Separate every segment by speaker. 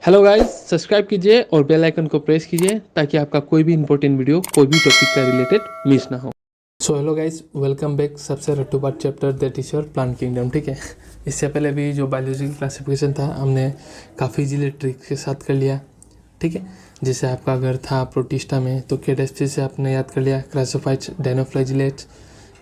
Speaker 1: Hello guys, subscribe कीजिए और bell icon को प्रेस कीजिए ताकि आपका कोई भी इंपॉर्टेंट वीडियो कोई भी टॉपिक का रिलेटेड मिस ना हो। So hello guys, welcome back सबसे रट्टू part chapter that is your plant kingdom. ठीक है, इससे पहले भी जो बायोलॉजी की क्लासिफिकेशन था हमने काफ़ी इजीली ट्रिक के साथ कर लिया। ठीक है, जैसे आपका अगर था प्रोटिस्टा में तो केडेस्टी से आपने याद कर लिया, क्रासोफाइट्स, डायनोफ्लैजिलेट्स,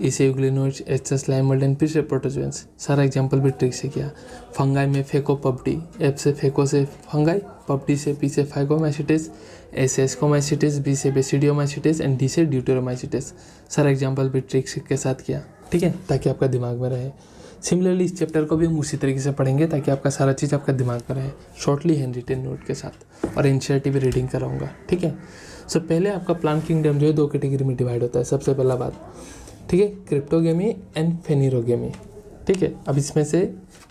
Speaker 1: इसे यूग्लिनोइड्स, एचएस, लाइमोल्डेन, फिर से प्रोटोजोएंस। सारा एग्जांपल भी ट्रिक से किया। फंगाई में फेकोपप्टी, एफ से फेको से फंगाई, पप्टी से पी से फाइगोमाइसिटिस, ए से एस्कोमाइसिटिस, बी से बेसिडियोमाइसिटिस एंड डी से ड्यूटेरोमाइसिटिस। सारा एग्जांपल भी ट्रिक के साथ किया। ठीक है, ताकि आपका दिमाग में रहे। सिमिलरली इस चैप्टर को भी हम उसी तरीके से पढ़ेंगे ताकि आपका सारा चीज़ आपका दिमाग में रहे, शॉर्टली हैंड रिटन नोट के साथ, और एनसीईआरटी भी रीडिंग कराऊंगा। ठीक है, सो पहले आपका प्लांट किंगडम जो है 2 कैटेगरी में डिवाइड होता है। सबसे पहला बात, ठीक है, क्रिप्टोगेमी एंड फेनिरोगेमी। ठीक है, अब इसमें से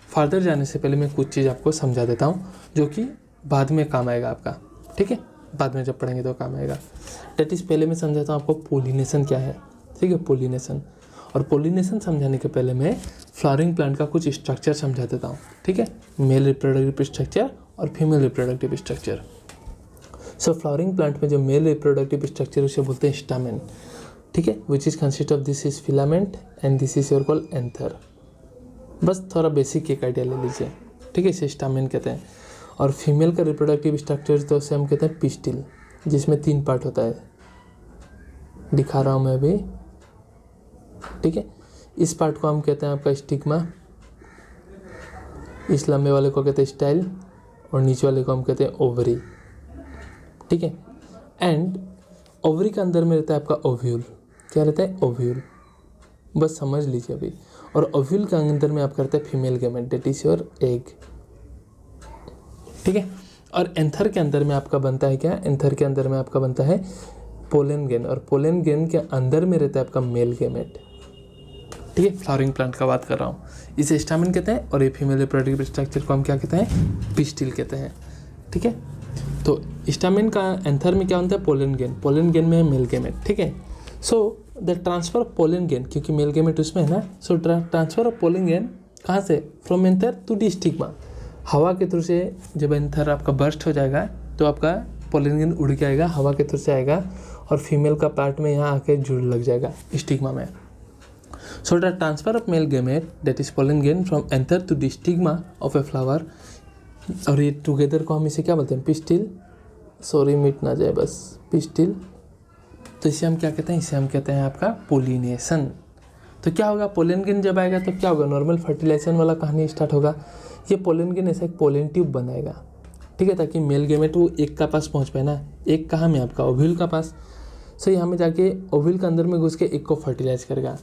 Speaker 1: फर्दर जाने से पहले मैं कुछ चीज़ आपको समझा देता हूँ जो कि बाद में काम आएगा आपका। ठीक है, बाद में जब पढ़ेंगे तो काम आएगा। डेट इज़ पहले मैं समझाता हूँ आपको पोलिनेशन क्या है। ठीक है, पोलिनेशन। और पोलिनेशन समझाने के पहले मैं फ्लावरिंग प्लांट का कुछ स्ट्रक्चर समझा देता हूँ। ठीक है, मेल रिप्रोडक्टिव स्ट्रक्चर और फीमेल रिप्रोडक्टिव स्ट्रक्चर। सो फ्लावरिंग प्लांट में जो मेल रिप्रोडक्टिव स्ट्रक्चर उसे बोलते हैं स्टामेन। ठीक है, which is consist of this is filament and this is your call anther. बस थोड़ा बेसिक एक आइडिया ले लीजिए। ठीक है, इसे स्टामेन कहते हैं। और फीमेल का रिप्रोडक्टिव स्ट्रक्चर तो उसे हम कहते हैं पिस्टिल, जिसमें 3 पार्ट होता है, दिखा रहा हूँ मैं अभी। ठीक है, इस पार्ट को हम कहते हैं आपका स्टिग्मा, इस लंबे वाले को कहते हैं स्टाइल, और नीचे वाले को हम कहते हैं ओवरी। ठीक है, एंड ओवरी का अंदर में रहता है आपका ओव्यूल। क्या रहता है? ओव्यूल। बस समझ लीजिए अभी। और ओव्यूल के अंदर में आप करते हैं female gamete, that is your egg. ठीक है, और एंथर के अंदर में आपका बनता है क्या? एंथर के अंदर में आपका बनता है पोलन गेन, और पोलन गेन के अंदर में रहता है आपका मेल गेमेट। ठीक है, फ्लावरिंग प्लांट का बात कर रहा हूँ। इसे स्टामेन कहते हैं, और ये फीमेल रिप्रोडक्टिव स्ट्रक्चर को हम क्या कहते हैं? पिस्टिल कहते हैं। ठीक है, तो स्टामेन का एंथर में क्या बनता है? Pollen gain. पोलन गेन में है मेल गेमेट। ठीक है, so the transfer of pollen grain, क्योंकि मेल गेमेट उसमें है ना, so transfer of pollen grain कहाँ से? From anther to the stigma. हवा के थ्रू से जब एंथर आपका बर्स्ट हो जाएगा तो आपका पोलन गेन उड़ के आएगा, हवा के थ्रू से आएगा, और फीमेल का पार्ट में यहाँ आके जुड़ लग जाएगा स्टिग्मा में। So the transfer of male gamete that is pollen grain from anther to the stigma of a flower, और ये टुगेदर को हम इसे क्या बोलते हैं? पिस्टिल। सॉरी, मिट ना जाए बस, पिस्टिल। तो इसे हम क्या कहते हैं? इसे हम कहते हैं आपका पोलिनेशन। तो क्या होगा? पोलन गेन जब आएगा तो क्या होगा? नॉर्मल फर्टिलाइजेशन वाला कहानी स्टार्ट होगा। ये पोलन गेन ऐसा एक पोलन ट्यूब बनाएगा। ठीक है, ताकि मेल गेमेट वो एक का पास पहुंच पाए ना। एक कहाँ में? आपका ओव्यूल का पास। सो यहाँ में जाके ओव्यूल के अंदर में घुस के एक को फर्टिलाइज करेगा।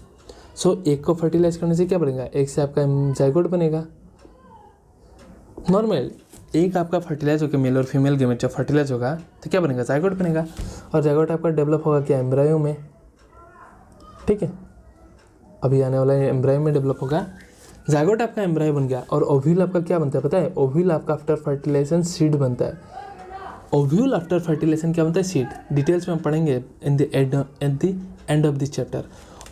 Speaker 1: सो एक को फर्टिलाइज करने से क्या बनेगा? एक से आपका जाइगोट बनेगा। नॉर्मल एक आपका फर्टिलाइज होकर मेल और फीमेल गेमेट जब फर्टिलाइज होगा तो क्या बनेगा? जाइगोट बनेगा। और जाइगोट आपका डेवलप होगा क्या? एम्ब्रायो में। ठीक है, अभी आने वाला एम्ब्रायो में डेवलप होगा। जाइगोट आपका एम्ब्रायो बन गया, और ओव्यूल आपका क्या बनता है पता है? ओव्यूल आपका आफ्टर फर्टिलाइजेशन सीड बनता है। ओव्यूल आफ्टर फर्टिलाइजेशन क्या बनता है? सीड। डिटेल्स में हम पढ़ेंगे at the end of this chapter.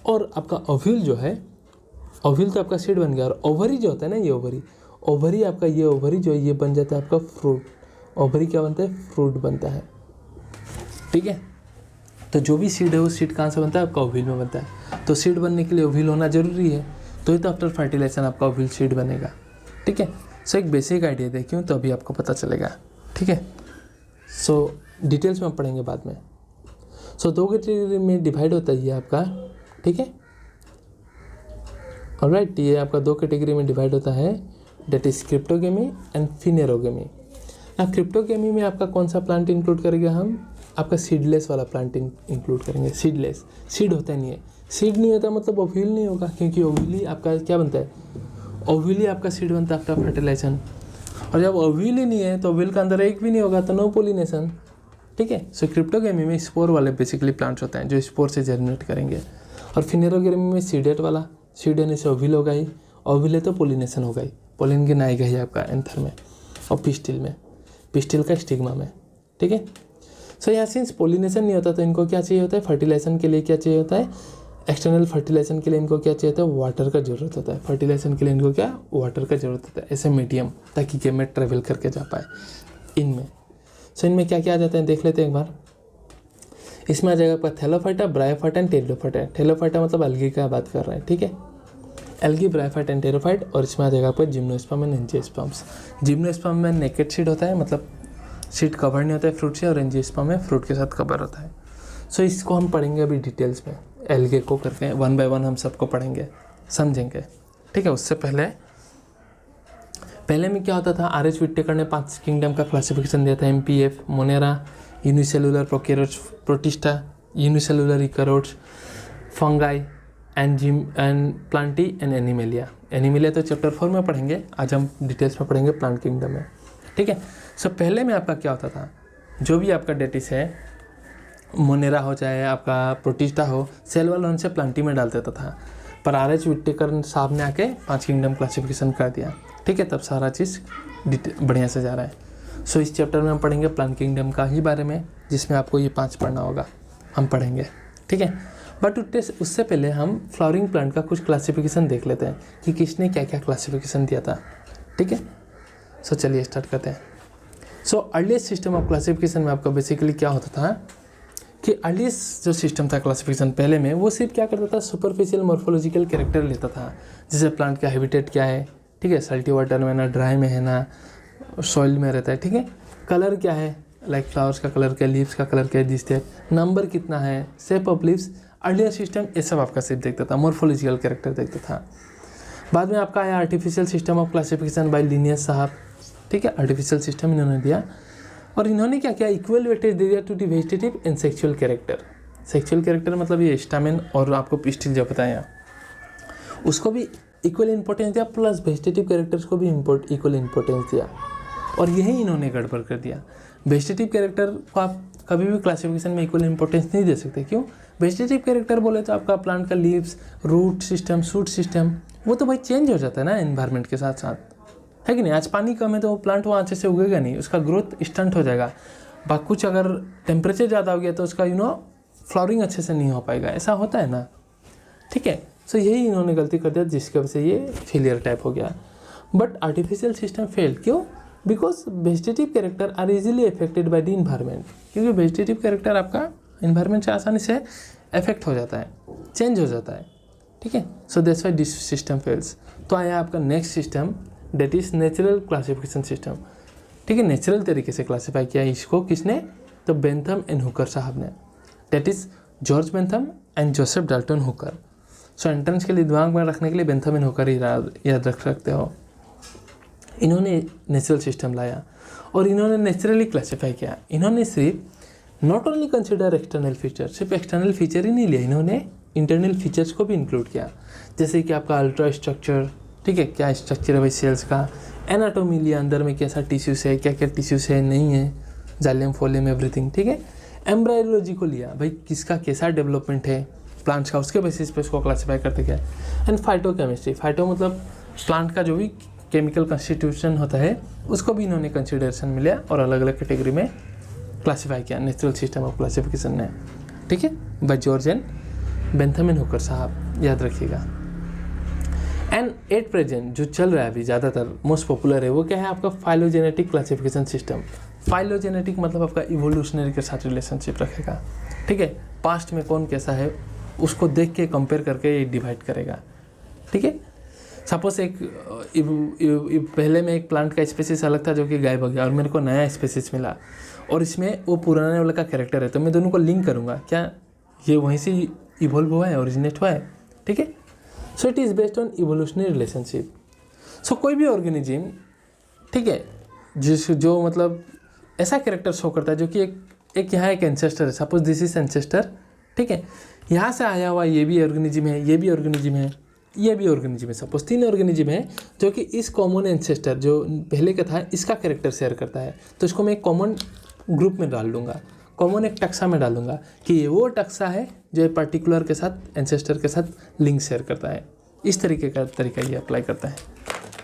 Speaker 1: और आपका ओव्यूल जो है, ओव्यूल तो आपका सीड बन गया, और ओवरी जो होता है ना, ये ओवरी आपका, ये ओवरी जो है ये बन जाता है आपका फ्रूट। ओवरी क्या बनता है? फ्रूट बनता है। ठीक है, तो जो भी सीड है वो सीड कहाँ से बनता है? आपका ओव्यूल में बनता है। तो सीड बनने के लिए ओव्यूल होना जरूरी है, तो ही तो आफ्टर फर्टिलाइजेशन आपका ओव्यूल सीड बनेगा। ठीक है, सो एक बेसिक आइडिया देखिए तो अभी आपको पता चलेगा। ठीक है, सो डिटेल्स में पढ़ेंगे बाद में। सो 2 कैटेगरी में डिवाइड होता है ये आपका। ठीक है, ऑलराइट, ये आपका 2 कैटेगरी में डिवाइड होता है, डेट इज क्रिप्टोगेमी एंड फिनेरोगेमी। अब क्रिप्टोगेमी में आपका कौन सा प्लांट इंक्लूड करेंगे हम? आपका सीडलेस वाला प्लांट इंक्लूड करेंगे। सीडलेस, सीड होता नहीं है। सीड नहीं होता मतलब ओव्यूल नहीं होगा, क्योंकि ओव्यूल ही आपका क्या बनता है? ओव्यूल ही आपका सीड बनता है आफ्टर फर्टिलाइजेशन। और जब ओव्यूल ही नहीं है तो ओव्यूल के अंदर एक भी नहीं होगा, तो नो पोलिनेशन। ठीक है, सो क्रिप्टोगेमी में स्पोर वाले बेसिकली प्लांट्स होते हैं जो स्पोर से जर्मिनेट करेंगे। और फिनेरोगेमी में सीडेट वाला, सीड होने से ओव्यूल होगा ही, ओव्यूल है तो पोलिनेशन होगा ही, पोलन गेन आएगा ही आपका एंथर में और पिस्टिल में, पिस्टिल का स्टिग्मा में। ठीक है, सो यहाँ सिंस पोलिनेशन नहीं होता तो इनको क्या चाहिए होता है? फर्टिलाइजेशन के लिए क्या चाहिए होता है? एक्सटर्नल फर्टिलाइजेशन के लिए इनको क्या चाहिए होता है? वाटर का जरूरत होता है। फर्टिलाइजेशन के लिए इनको क्या? वाटर का जरूरत होता है, ऐसे मीडियम, ताकि गेमेट ट्रेवल करके जा पाए। इनमें। सो इनमें क्या क्या आ जाते हैं देख लेते हैं एक बार। इसमें आ जाएगा आपका Thallophyta, bryophyta and pteridophyta. Thallophyta मतलब अलगी का बात कर रहे हैं, ठीक है, एल्गी, ब्रायोफाइट एंड टेरिडोफाइट। और इसमें आ जाएगा आपका जिम्नोस्पर्म एंड एंजियोस्पर्म्स। जिम्नोस्पर्म में नेकेड सीड होता है, मतलब सीड कवर नहीं होता है फ्रूट से, और एंजियोस्पर्म में फ्रूट के साथ कवर होता है। सो इसको हम पढ़ेंगे अभी डिटेल्स में, एल्गे को करके 1 बाय 1 हम सबको पढ़ेंगे, समझेंगे, ठीक है। उससे पहले में क्या होता था, आर.एच. विटेकर ने 5 किंगडम का क्लासिफिकेशन दिया था, MPF, Monera, unicellular prokaryotes, protista, unicellular eukaryotes, fungi and Plantae and animalia. Animalia तो चैप्टर 4 में पढ़ेंगे, आज हम डिटेल्स में पढ़ेंगे प्लांट किंगडम में, ठीक है। सो पहले में आपका क्या होता था, जो भी आपका डेटिस है, मोनेरा हो चाहे आपका प्रोटिस्टा हो, सेल वाल उनसे प्लांटी में डाल देता था। पर आर.एच. विटेकर साहब ने आके 5 किंगडम क्लासिफिकेशन कर दिया, ठीक है। तब सारा चीज़ बढ़िया से जा रहा है। सो इस चैप्टर में हम पढ़ेंगे प्लांट किंगडम का ही बारे में, जिसमें आपको ये 5 पढ़ना होगा, हम पढ़ेंगे, ठीक है। बट उससे पहले हम फ्लावरिंग प्लांट का कुछ क्लासिफिकेशन देख लेते हैं कि किसने क्या क्या क्लासिफिकेशन दिया था, ठीक है। सो चलिए स्टार्ट करते हैं। सो अर्लीस्ट सिस्टम ऑफ क्लासिफिकेशन में आपका बेसिकली क्या होता था कि अर्लीस्ट जो सिस्टम था क्लासिफिकेशन पहले में, वो सिर्फ क्या करता था, सुपरफिशियल मॉर्फोलॉजिकल कैरेक्टर लेता था। जैसे प्लांट का हैबिटेट क्या है, ठीक है, सल्टी वाटर में ना, ड्राई में है ना, सॉइल में रहता है, ठीक है। कलर क्या है, लाइक फ्लावर्स का कलर क्या, लीव्स का कलर क्या, दिस टाइप, नंबर कितना है, shape of leaves. Earlier system ये सब आपका सिर्फ देखता था, मॉर्फोलॉजिकल कैरेक्टर देखता था। बाद में आपका आया artificial system of classification bye Linnaeus साहब, ठीक है। आर्टिफिशियल सिस्टम इन्होंने दिया, और इन्होंने क्या किया, इक्वल वेटेज दे दिया to the vegetative and sexual character. Sexual character मतलब ये स्टामेन और आपको पिस्टिल जो बताया, उसको भी इक्वल इंपॉर्टेंस दिया, प्लस वेजिटेटिव कैरेक्टर्स को भी इक्वल इंपॉर्टेंस दिया। और यही इन्होंने गड़बड़ कर दिया। वेजिटेटिव कैरेक्टर को आप कभी भी क्लासिफिकेशन में इक्वल इंपॉर्टेंस नहीं दे सकते। क्यों? वेजिटेटिव कैरेक्टर बोले तो आपका प्लांट का leaves, root system, shoot system, वो तो भाई चेंज हो जाता है ना एनवायरनमेंट के साथ साथ, है कि नहीं। आज पानी कम है तो वो प्लांट वहाँ अच्छे से उगेगा नहीं, उसका ग्रोथ स्टंट हो जाएगा। कुछ अगर टेम्परेचर ज़्यादा हो गया तो उसका फ्लावरिंग अच्छे से नहीं हो पाएगा, ऐसा होता है ना, ठीक है। सो यही इन्होंने गलती कर दिया, जिसकी वजह से ये फेलियर टाइप हो गया। बट आर्टिफिशियल सिस्टम फेल, क्यों? Because vegetative character are easily affected by the environment, क्योंकि वेजिटेटिव कैरेक्टर आपका इन्वायरमेंट से आसानी से अफेक्ट हो जाता है, चेंज हो जाता है, ठीक है। So that's why this system fails. तो आया आपका next system, that is natural classification system, ठीक है। नेचुरल तरीके से क्लासीफाई किया इसको, किसने? तो बेंथम एंड हुकर साहब ने, that is George Bentham and Joseph Dalton Hooker. So entrance के लिए दिमाग में रखने के लिए बेंथम एंड हुकर ही याद रख सकते हो। इन्होंने नेचुरल सिस्टम लाया और इन्होंने नेचुरली क्लासीफाई किया। इन्होंने सिर्फ not only consider external feature, सिर्फ एक्सटर्नल फीचर ही नहीं लिया, इन्होंने इंटरनल फीचर्स को भी इंक्लूड किया। जैसे कि आपका अल्ट्रा स्ट्रक्चर, ठीक है, क्या स्ट्रक्चर है भाई सेल्स का, एनाटोमी लिया, अंदर में कैसा टिश्यूज है, क्या क्या टिश्यूज है, नहीं है, जाइलम फोलियम एवरीथिंग, ठीक है। एम्ब्रायोलॉजी को लिया, भाई किसका कैसा डेवलपमेंट है प्लांट्स का, उसके बेसिस पे इसको क्लासीफाई करते क्या। एंड फाइटोकेमिस्ट्री, फाइटो मतलब प्लांट का जो भी केमिकल कंस्टिट्यूशन होता है उसको भी इन्होंने कंसिडरेशन में लिया और अलग अलग कैटेगरी में क्लासीफाई किया नेचुरल सिस्टम ऑफ क्लासिफिकेशन ने, ठीक है, by George and Bentham and Hooker साहब, याद रखिएगा। एंड एट प्रेजेंट जो चल रहा है अभी ज़्यादातर मोस्ट पॉपुलर है, वो क्या है आपका फाइलोजेनेटिक क्लासिफिकेशन सिस्टम। फाइलोजेनेटिक मतलब आपका इवोल्यूशनरी के साथ रिलेशनशिप रखेगा, ठीक है। पास्ट में कौन कैसा है उसको देख के कंपेयर करके ये डिवाइड करेगा, ठीक है। सपोज एक पहले में एक प्लांट का स्पेसिस अलग था जो कि गायब हो गया और मेरे को नया स्पेसिस मिला और इसमें वो पुराने वाले का कैरेक्टर है, तो मैं दोनों को लिंक करूँगा, क्या ये वहीं से इवॉल्व हुआ है, ओरिजिनेट हुआ है, ठीक है। So it is based on evolutionary relationship. So कोई भी ऑर्गेनिज्म, ठीक है, जो मतलब ऐसा कैरेक्टर शो करता है जो कि एक यहाँ एक एंसेस्टर है, सपोज दिस इज एंसेस्टर, ठीक है, यहाँ से आया हुआ ये भी ऑर्गेनिज्म है, ये भी ऑर्गेनिज्म है, ये भी ऑर्गेनिज्म है। सपोज 3 ऑर्गेनिज्म है जो कि इस कॉमन एंसेस्टर जो पहले का था इसका कैरेक्टर शेयर करता है, तो इसको मैं एक कॉमन ग्रुप में डाल दूंगा, कॉमन एक टक्सा में डालूंगा कि ये वो टक्सा है जो पर्टिकुलर के साथ एंसेस्टर के साथ लिंक शेयर करता है। इस तरीके का तरीका ये अप्लाई करता है,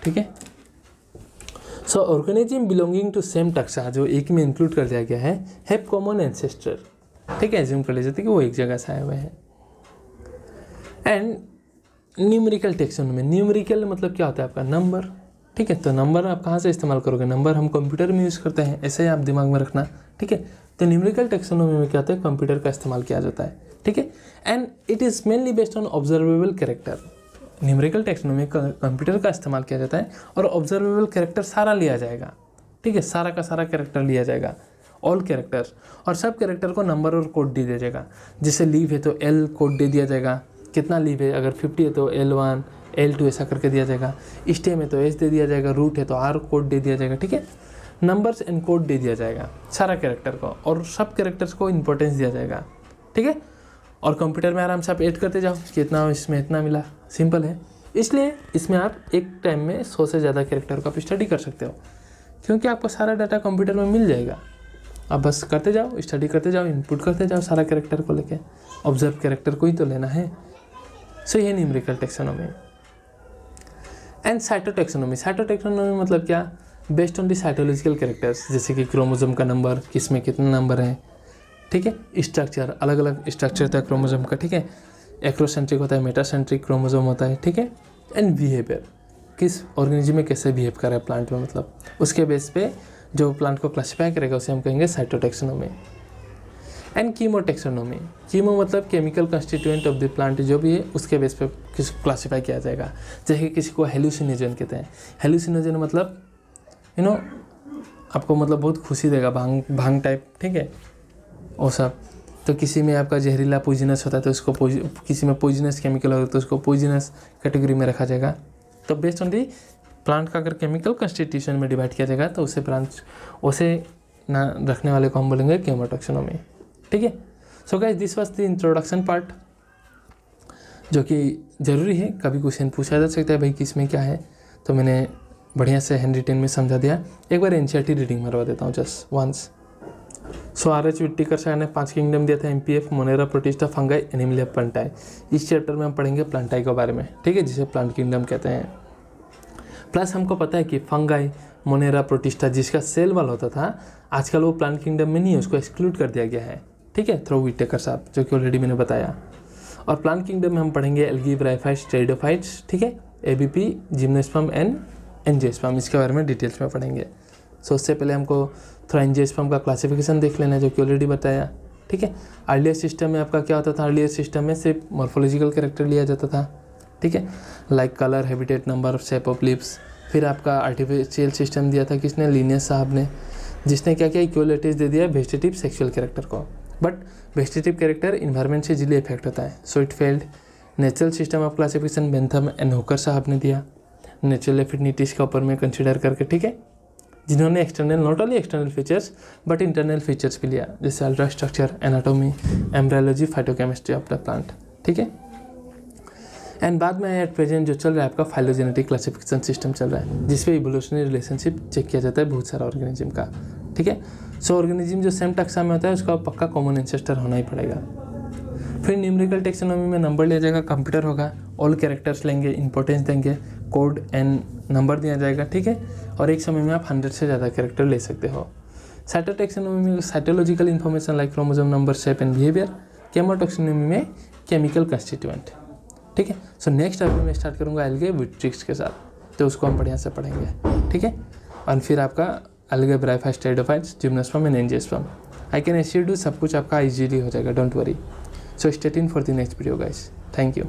Speaker 1: ठीक है। सो ऑर्गेनिज्म बिलोंगिंग टू सेम टक्सा जो एक में इंक्लूड कर दिया गया है, हैव कॉमन एंसेस्टर, ठीक है, एज्यूम कर लीजिए कि वो एक जगह से आए हुए हैं। एंड न्यूमेरिकल टेक्सोनोमी, न्यूमेरिकल मतलब क्या होता है आपका नंबर, ठीक है। तो नंबर आप कहाँ से इस्तेमाल करोगे, नंबर हम कंप्यूटर में यूज़ करते हैं, ऐसे ही आप दिमाग में रखना, ठीक है। तो न्यूमेरिकल टेक्सोनॉमी में क्या होता है, कंप्यूटर का इस्तेमाल किया जाता है, ठीक है। And it is mainly based on observable character. Numerical taxonomy में कंप्यूटर का इस्तेमाल किया जाता है और ऑब्जर्वेबल कैरेक्टर सारा लिया जाएगा, ठीक है, सारा का सारा कैरेक्टर लिया जाएगा, ऑल कैरेक्टर्स, और सब कैरेक्टर को नंबर और कोड दे दिया जाएगा। जैसे लीव है तो एल कोड दे दिया जाएगा, कितना लीव है, अगर 50 है तो L1 L2 ऐसा करके दिया जाएगा। स्टेम है तो एस दे दिया जाएगा, रूट है तो आर कोड दे दिया जाएगा, ठीक है। नंबर्स एंड कोड दे दिया जाएगा सारा कैरेक्टर को, और सब कैरेक्टर्स को इंपॉर्टेंस दिया जाएगा, ठीक है। और कंप्यूटर में आराम से आप ऐड करते जाओ कि इतना इसमें इतना मिला, सिंपल है। इसलिए इसमें आप एक टाइम में 100 से ज़्यादा कैरेक्टर को आप स्टडी कर सकते हो, क्योंकि आपको सारा डाटा कंप्यूटर में मिल जाएगा। आप बस करते जाओ, स्टडी करते जाओ, इनपुट करते जाओ सारा कैरेक्टर को लेके, ऑब्जर्व कैरेक्टर को ही तो लेना है। सो ये numerical taxonomy. And cytotaxonomy, cytotaxonomy मतलब क्या, based on the cytological characters, जैसे कि क्रोमोसोम का नंबर, किस में कितने नंबर हैं, ठीक है। स्ट्रक्चर, अलग अलग स्ट्रक्चर होता है क्रोमोसोम का, ठीक है। एक्रोसेंट्रिक होता है, मेटासेंट्रिक क्रोमोसोम होता है, ठीक है। एंड बिहेवियर, किस ऑर्गेनिज्म में कैसे बिहेव कर रहा है प्लांट में, मतलब उसके बेस पे जो प्लांट को क्लासीफाई करेगा उसे हम कहेंगे साइटोटेक्सोनॉमी। एंड कीमोटेक्सोनॉमी, कीमो मतलब chemical constituent of the plant, जो भी है उसके बेस पे किसी को क्लासीफाई किया जाएगा। जैसे कि किसी को हेलुसिनोजन कहते हैं, हेलुसिनोजन मतलब आपको मतलब बहुत खुशी देगा, भांग टाइप, ठीक है, वो सब। तो किसी में आपका जहरीला पॉइजनस होता है तो उसको किसी में पॉइजनस केमिकल होता है तो उसको पॉइजनस कैटेगरी में रखा जाएगा। तो बेस्ड ऑन दी प्लांट का अगर केमिकल कंस्टिट्यूशन में डिवाइड किया जाएगा तो उसे ना रखने वाले को हम बोलेंगे कीमोटेक्सोनॉमी, ठीक है। So guys, this was the introduction part, जो कि ज़रूरी है, कभी क्वेश्चन पूछा जा सकता है भाई कि इसमें क्या है, तो मैंने बढ़िया से हैंड रिटेन में समझा दिया। एक बार एनसीईआरटी रीडिंग मरवा देता हूँ जस्ट वंस। सो R.H. विट्टिकर सर ने 5 किंगडम दिया था, MPF, Monera, protista, fungi, Animalia, प्लांटाई। इस चैप्टर में हम पढ़ेंगे प्लांटाई के बारे में, ठीक है, जिसे प्लांट किंगडम कहते हैं। प्लस हमको पता है कि फंगाई, मोनेरा, प्रोटिस्टा जिसका सेल वाल होता था, आजकल वो प्लांट किंगडम में नहीं है, उसको एक्सक्लूड कर दिया गया है, ठीक है, थ्रू विट्टिकर साहब, जो कि ऑलरेडी मैंने बताया। और प्लांट किंगडम में हम पढ़ेंगे एल्गी, ब्रायोफाइट्स, टेरिडोफाइट्स, ठीक है, ABP, जिम्नोस्पर्म एंड एंजियोस्पर्म, इसके बारे में डिटेल्स में पढ़ेंगे। सो उससे पहले हमको थोड़ा एंजियोस्पर्म का क्लासिफिकेशन देख लेना है, जो कि ऑलरेडी बताया, ठीक है। अर्लियर सिस्टम में आपका क्या होता था, अर्लियर सिस्टम में सिर्फ मॉर्फोलॉजिकल कैरेक्टर लिया जाता था, ठीक है, like colour, habitat, number, shape of lips. फिर आपका आर्टिफिशियल सिस्टम दिया था किसने, लिनियस साहब ने, जिसने क्या किया, इक्वलिटीज दे दिया वेजिटेटिव सेक्सुअल कैरेक्टर को। बट वेजिटेटिव कैरेक्टर इन्वायरमेंट से इजीली इफेक्ट होता है, so it failed. Natural system of classification Bentham and Hooker साहब ने दिया, नेचुरल एफिनिटीज के ऊपर में कंसिडर करके, ठीक है, जिन्होंने external, not only external features but internal features भी लिया, जैसे ultra structure, anatomy, embryology, phytochemistry of the plant, ठीक है। एंड बाद में एट प्रेजेंट जो चल रहा है आपका फाइलोजेनेटिक क्लासिफिकेशन सिस्टम चल रहा है, जिसपे इवोल्यूशनरी रिलेशनशिप चेक किया जाता है बहुत सारा ऑर्गेनिज्म का, ठीक है। सो ऑर्गेनिज्म जो सेम टक्सा में होता है उसका पक्का कॉमन एंसेस्टर होना ही पड़ेगा। फिर न्यूमेरिकल टेक्सोनॉमी में नंबर लिया जाएगा, कंप्यूटर होगा, ऑल कैरेक्टर्स लेंगे, इंपॉर्टेंस देंगे, कोड एंड नंबर दिया जाएगा, ठीक है। और एक समय में आप 100 से ज़्यादा कैरेक्टर ले सकते हो। साइटोटेक्सोनॉमी में cytological information like chromosome number, shape and behaviour. Chemotaxonomy में केमिकल कंस्टिट्यूएंट, ठीक है। सो नेक्स्ट अभी मैं स्टार्ट करूँगा एल्गे विट्रिक्स के साथ, तो उसको हम बढ़िया से पढ़ेंगे, ठीक है। और फिर आपका algae, bryophytes, pteridophytes, gymnosperm and angiosperm. I can assure you सब कुछ आपका इजीली हो जाएगा, don't worry. So stay tuned for the next video guys, thank you.